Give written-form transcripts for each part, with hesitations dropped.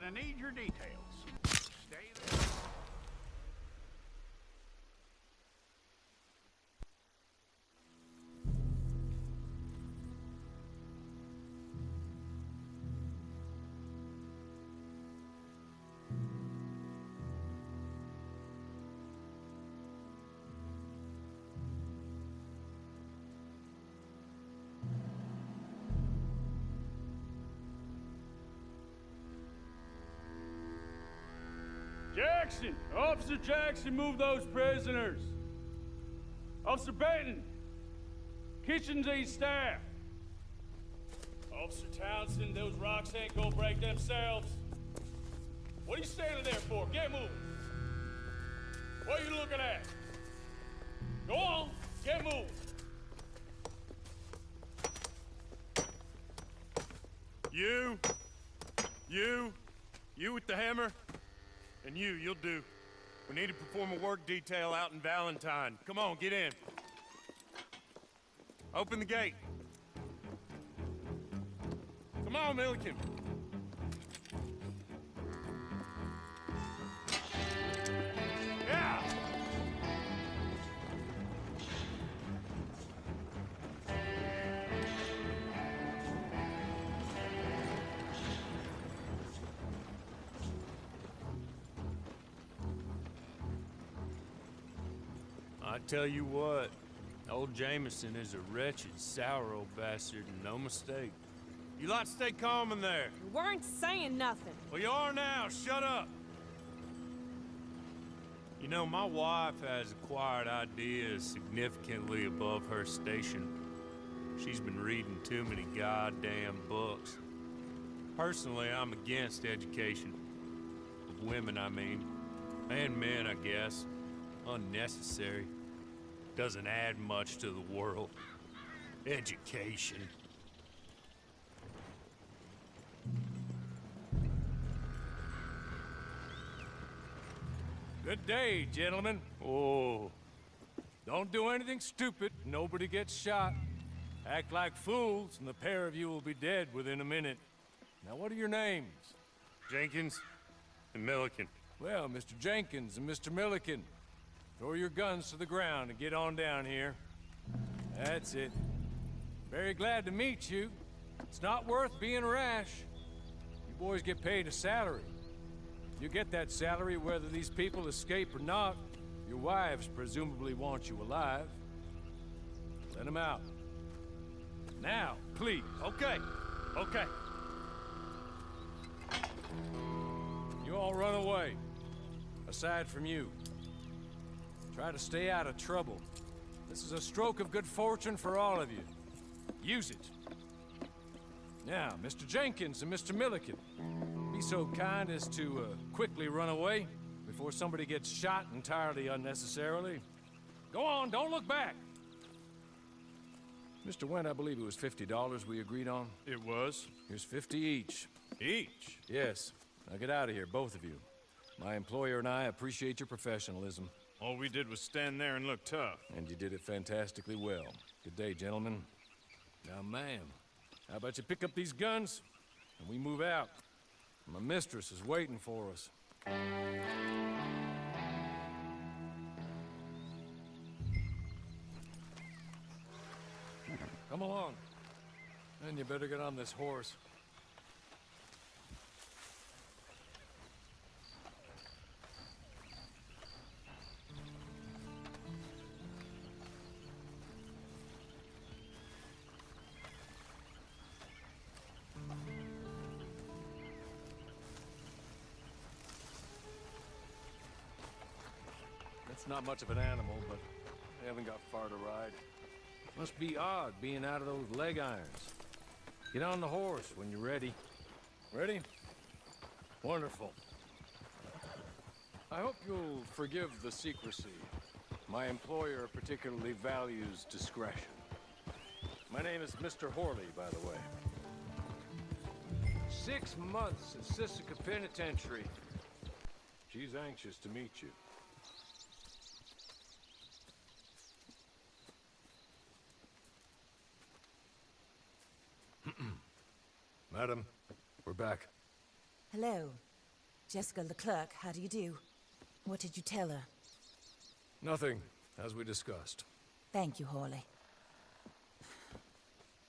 gonna need your details. Stay there. Jackson! Officer Jackson, move those prisoners! Officer Benton! Kitchens ain't staff! Officer Townsend, those rocks ain't gonna break themselves. What are you standing there for? Get moving! What are you looking at? Go on, get moving! You with the hammer? And you'll do. We need to perform a work detail out in Valentine. Come on, get in. Open the gate. Come on, Milliken. Yeah! I tell you what, old Jameson is a wretched, sour old bastard, and no mistake. You lot stay calm in there. You weren't saying nothing. Well, you are now. Shut up. You know, my wife has acquired ideas significantly above her station. She's been reading too many goddamn books. Personally, I'm against education. Of women, I mean. And men, I guess. Unnecessary. Doesn't add much to the world. Education. Good day, gentlemen. Oh. Don't do anything stupid. Nobody gets shot. Act like fools, and the pair of you will be dead within a minute. Now, what are your names? Jenkins and Milliken. Well, Mr. Jenkins and Mr. Milliken, throw your guns to the ground and get on down here. That's it. Very glad to meet you. It's not worth being rash. You boys get paid a salary. You get that salary whether these people escape or not. Your wives presumably want you alive. Let them out. Now, please. Okay. Okay. You all run away. Aside from you. Try to stay out of trouble. This is a stroke of good fortune for all of you. Use it. Now, Mr. Jenkins and Mr. Milliken, be so kind as to quickly run away before somebody gets shot entirely unnecessarily. Go on, don't look back. Mr. Wendt, I believe it was $50 we agreed on. It was. Here's 50 each. Each? Yes. Now get out of here, both of you. My employer and I appreciate your professionalism. All we did was stand there and look tough. And you did it fantastically well. Good day, gentlemen. Now, ma'am, how about you pick up these guns, and we move out? My mistress is waiting for us. Come along. And you better get on this horse. It's not much of an animal, but they haven't got far to ride. Must be odd being out of those leg irons. Get on the horse when you're ready. Ready? Wonderful. I hope you'll forgive the secrecy. My employer particularly values discretion. My name is Mr. Horley, by the way. 6 months at Sisika Penitentiary. She's anxious to meet you. Madam, we're back. Hello. Jessica Leclerc, how do you do? What did you tell her? Nothing, as we discussed. Thank you, Hawley.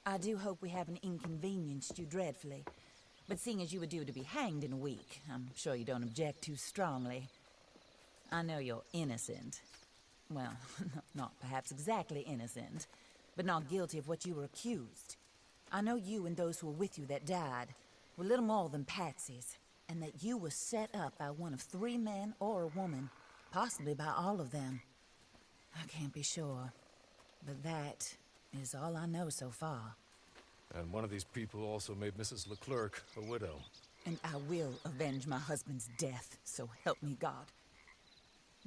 I do hope we haven't inconvenienced you dreadfully. But seeing as you were due to be hanged in a week, I'm sure you don't object too strongly. I know you're innocent. Well, not perhaps exactly innocent, but not guilty of what you were accused. I know you and those who were with you that died were little more than patsies, and that you were set up by one of 3 men or a woman, possibly by all of them. I can't be sure, but that is all I know so far. And one of these people also made Mrs. Leclerc a widow. And I will avenge my husband's death, so help me God.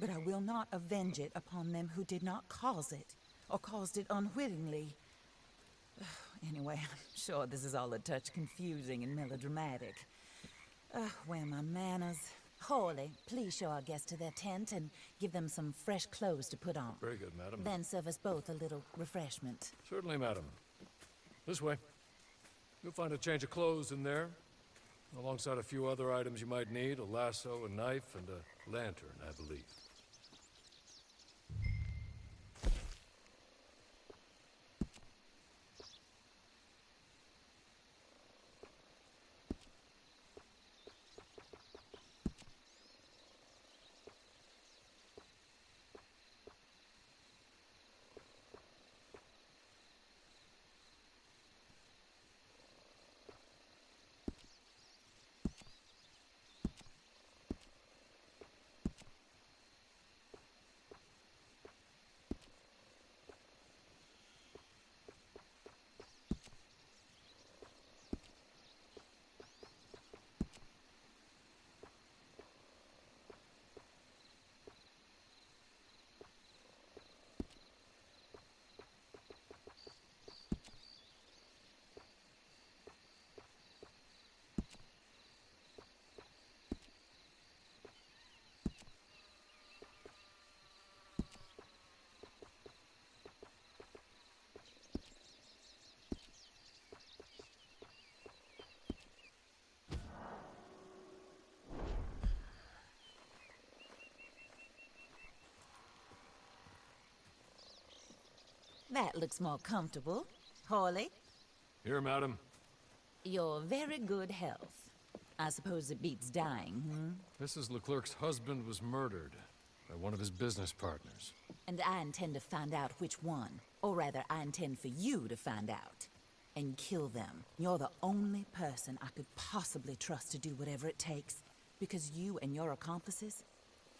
But I will not avenge it upon them who did not cause it, or caused it unwittingly. Anyway, I'm sure this is all a touch confusing and melodramatic. Where are my manners? Hawley, please show our guests to their tent and give them some fresh clothes to put on. Very good, madam. Then serve us both a little refreshment. Certainly, madam. This way. You'll find a change of clothes in there, alongside a few other items you might need, a lasso, a knife, and a lantern, I believe. That looks more comfortable. Hawley, Here, madam. your very good health. I suppose it beats dying, Mrs. Leclerc's husband was murdered by one of his business partners. And I intend to find out which one. Or rather, I intend for you to find out. And kill them. You're the only person I could possibly trust to do whatever it takes. Because you and your accomplices,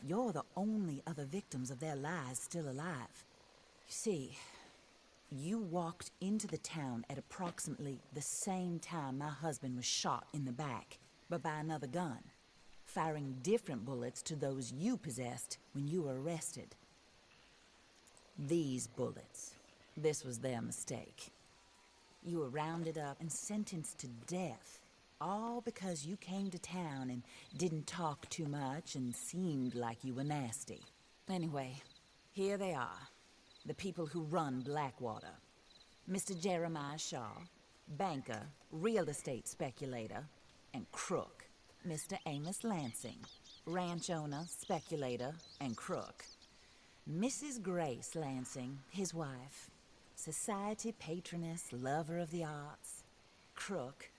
you're the only other victims of their lies still alive. You see, you walked into the town at approximately the same time my husband was shot in the back, but by another gun, firing different bullets to those you possessed when you were arrested. These bullets, this was their mistake. You were rounded up and sentenced to death, all because you came to town and didn't talk too much and seemed like you were nasty. Anyway, here they are. The people who run Blackwater. Mr. Jeremiah Shaw, banker, real estate speculator, and crook. Mr. Amos Lansing, ranch owner, speculator, and crook. Mrs. Grace Lansing, his wife, society patroness, lover of the arts, crook,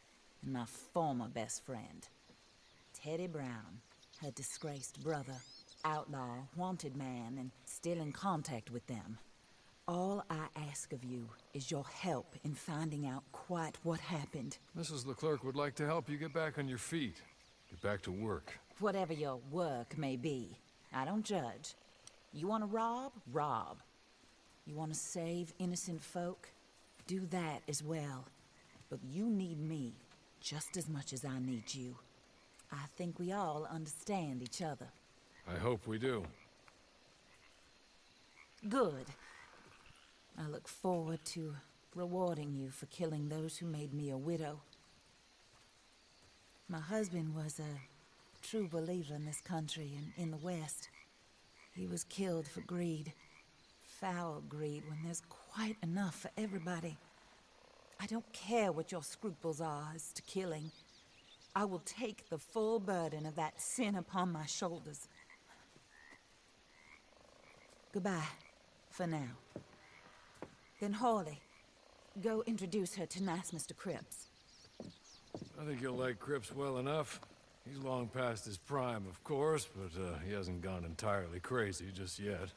and my former best friend. Teddy Brown, her disgraced brother, outlaw, wanted man, and still in contact with them. All I ask of you is your help in finding out quite what happened. Mrs. Leclerc would like to help you get back on your feet. Get back to work. Whatever your work may be, I don't judge. You want to rob? Rob. You want to save innocent folk? Do that as well. But you need me just as much as I need you. I think we all understand each other. I hope we do. Good. I look forward to rewarding you for killing those who made me a widow. My husband was a true believer in this country and in the West. He was killed for greed. Foul greed when there's quite enough for everybody. I don't care what your scruples are as to killing. I will take the full burden of that sin upon my shoulders. Goodbye, for now. Then Hawley, go introduce her to nice Mr. Cripps. I think you'll like Cripps well enough. He's long past his prime, of course, but he hasn't gone entirely crazy just yet.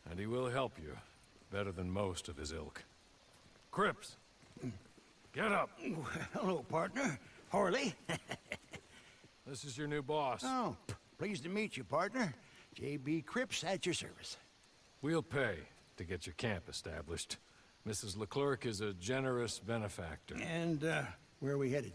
And he will help you, better than most of his ilk. Cripps, get up. Hello, partner. Hawley. This is your new boss. Oh, pleased to meet you, partner. J.B. Cripps at your service. We'll pay to get your camp established. Mrs. Leclerc is a generous benefactor. And, where are we headed?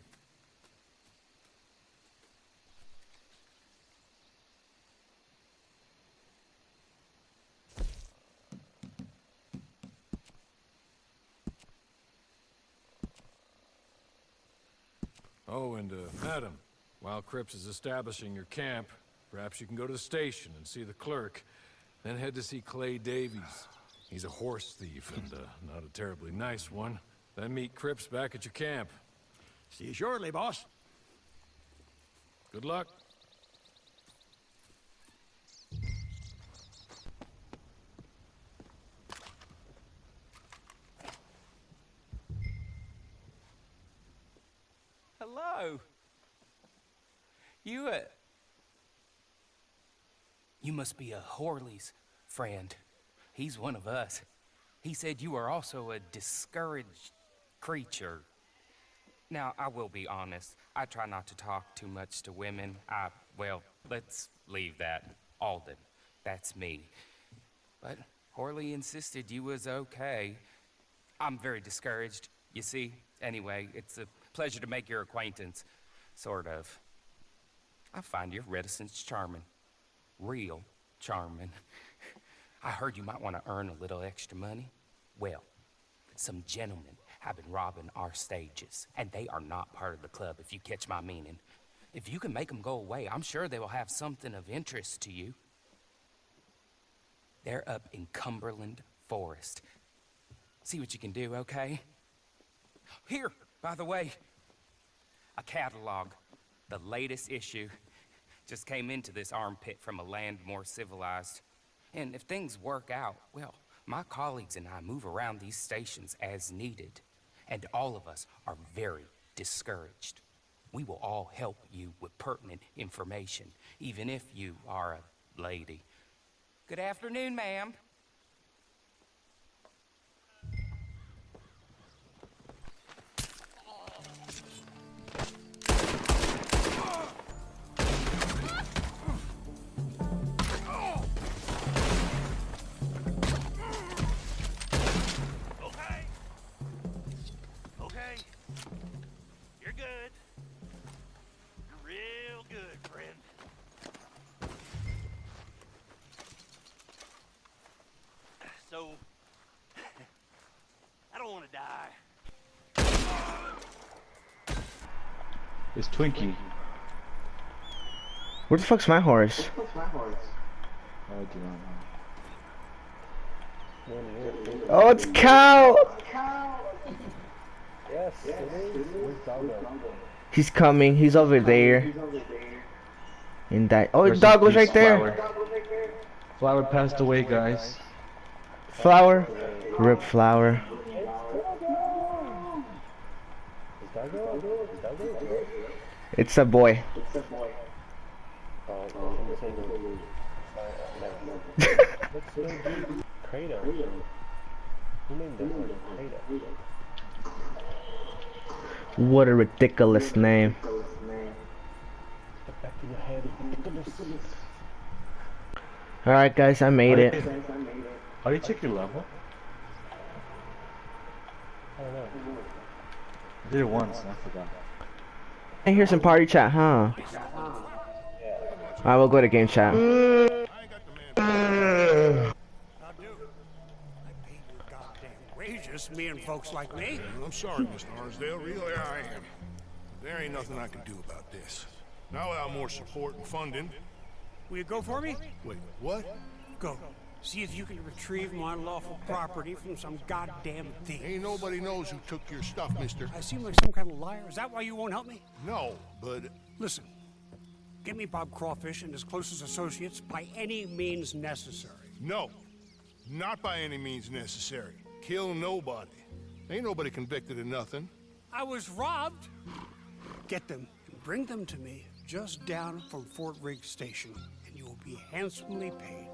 Oh, and, madam, while Cripps is establishing your camp, perhaps you can go to the station and see the clerk, then head to see Clay Davies. He's a horse thief, and, not a terribly nice one. Then meet Cripps back at your camp. See you shortly, boss. Good luck. Hello. You must be a Horley's friend. He's one of us. He said you are also a discouraged creature. Now, I will be honest. I try not to talk too much to women. Well, let's leave that. Alden. That's me. But Horley insisted you was okay. I'm very discouraged, you see. Anyway, it's a pleasure to make your acquaintance. Sort of. I find your reticence charming. Real charming. I heard you might want to earn a little extra money. Well, some gentlemen have been robbing our stages, and they are not part of the club, if you catch my meaning. If you can make them go away, I'm sure they will have something of interest to you. They're up in Cumberland Forest. See what you can do, okay? Here, by the way, a catalog. The latest issue just came into this armpit from a land more civilized. And if things work out, well, my colleagues and I move around these stations as needed. And all of us are very discouraged. We will all help you with pertinent information, even if you are a lady. Good afternoon, ma'am. So, I don't want to die. It's Twinkie. Where the fuck's my horse? Oh, do not know. Oh, it's Cow! Yes, it is. Where's Doggo? He's coming. He's over there. In that. Oh, the dog was right there. Flower passed away, guys. Flower. Rip Flower. It's a boy. What a ridiculous name. Alright guys, I made it. How do you check your level? I don't know. I did it once and I forgot. Hey, here's some party chat, huh? I will go to game chat. Wages, me and folks like me. I'm sorry, Mr. Arnsdale. Really, I am. There ain't nothing I can do about this. Now without more support and funding... Will you go for me? Wait, what? Go. See if you can retrieve my unlawful property from some goddamn thief. Ain't nobody knows who took your stuff, mister. I seem like some kind of liar. Is that why you won't help me? No, but Listen, get me Bob Crawfish and his closest associates by any means necessary. No, not by any means necessary. Kill nobody. Ain't nobody convicted of nothing. I was robbed. Get them and bring them to me just down from Fort Riggs Station, and you will be handsomely paid.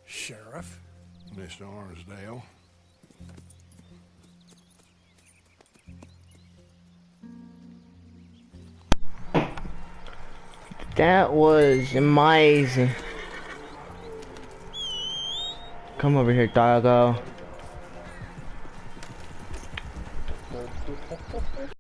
Sheriff? Mr. Arnsdale. That was amazing. Come over here, doggo.